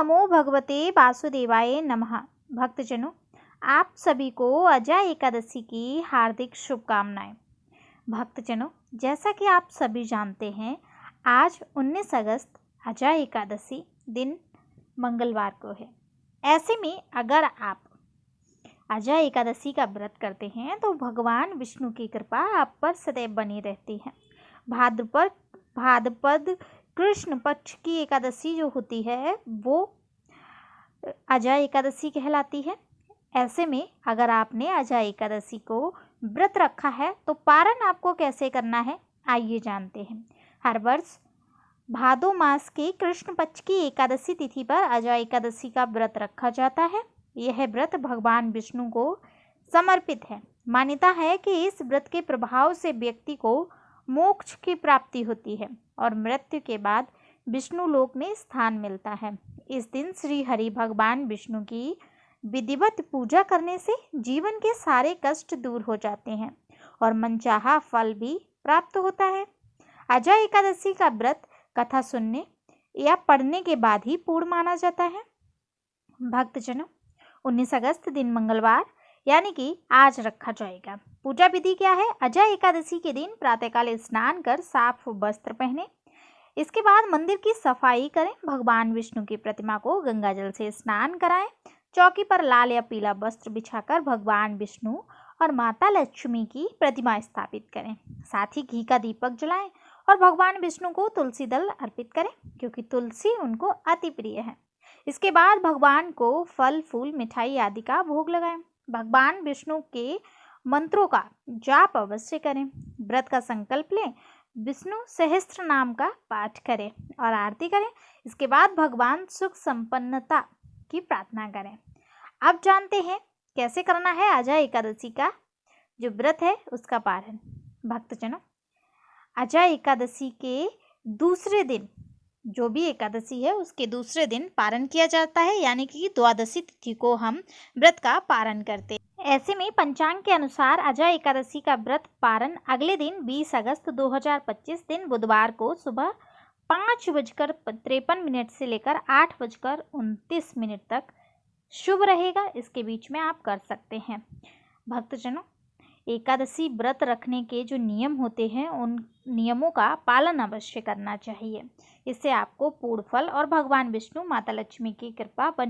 नमो भगवते वासुदेवाय नमः। भक्तजनों, आप सभी को अजय एकादशी की हार्दिक शुभकामनाएं। भक्तजनों, जैसा कि आप सभी जानते हैं, आज 19 अगस्त अजय एकादशी दिन मंगलवार को है। ऐसे में अगर आप अजय एकादशी का व्रत करते हैं तो भगवान विष्णु की कृपा आप पर सदैव बनी रहती है। भाद्रपद कृष्ण पक्ष की एकादशी जो होती है वो अजय एकादशी कहलाती है। ऐसे में अगर आपने अजय एकादशी को व्रत रखा है तो पारण आपको कैसे करना है, आइए जानते हैं। हर वर्ष भादो मास के कृष्ण पक्ष की एकादशी तिथि पर अजय एकादशी का व्रत रखा जाता है। यह व्रत भगवान विष्णु को समर्पित है। मान्यता है कि इस व्रत के प्रभाव से व्यक्ति को मोक्ष की प्राप्ति होती है और मृत्यु के बाद विष्णु लोक में स्थान मिलता है। इस दिन श्री हरि भगवान विष्णु की विधिवत पूजा करने से जीवन के सारे कष्ट दूर हो जाते हैं और मनचाहा फल भी प्राप्त होता है। अजय एकादशी का व्रत कथा सुनने या पढ़ने के बाद ही पूर्ण माना जाता है। भक्तजनों, 19 अगस्त दिन मंगलवार यानी कि आज रखा जाएगा। पूजा विधि क्या है? अजय एकादशी के दिन प्रातःकाल स्नान कर साफ वस्त्र पहने। इसके बाद मंदिर की सफाई करें। भगवान विष्णु की प्रतिमा को गंगा जल से स्नान कराएं। चौकी पर लाल या पीला वस्त्र बिछाकर भगवान विष्णु और माता लक्ष्मी की प्रतिमा स्थापित करें। साथ ही घी का दीपक जलाएं और भगवान विष्णु को तुलसी दल अर्पित करें, क्योंकि तुलसी उनको अति प्रिय है। इसके बाद भगवान को फल फूल मिठाई आदि का भोग लगाएं। भगवान विष्णु के मंत्रों का जाप अवश्य करें। व्रत का संकल्प लें। विष्णु सहस्त्र नाम का पाठ करें और आरती करें। इसके बाद भगवान सुख संपन्नता की प्रार्थना करें। अब जानते हैं कैसे करना है अजय एकादशी का जो व्रत है उसका पारण। भक्तजनों, अजय एकादशी के दूसरे दिन, जो भी एकादशी है उसके दूसरे दिन पारण किया जाता है, यानी कि द्वादशी तिथि को हम व्रत का पारण करते हैं। ऐसे में पंचांग के अनुसार अजय एकादशी का व्रत पारण अगले दिन 20 अगस्त 2025 दिन बुधवार को सुबह 5:53 से लेकर 8:29 तक शुभ रहेगा। इसके बीच में आप कर सकते हैं। भक्तजनों, एकादशी व्रत रखने के जो नियम होते हैं उन नियमों का पालन अवश्य करना चाहिए। इससे आपको पूर्ण फल और भगवान विष्णु माता लक्ष्मी की कृपा बनी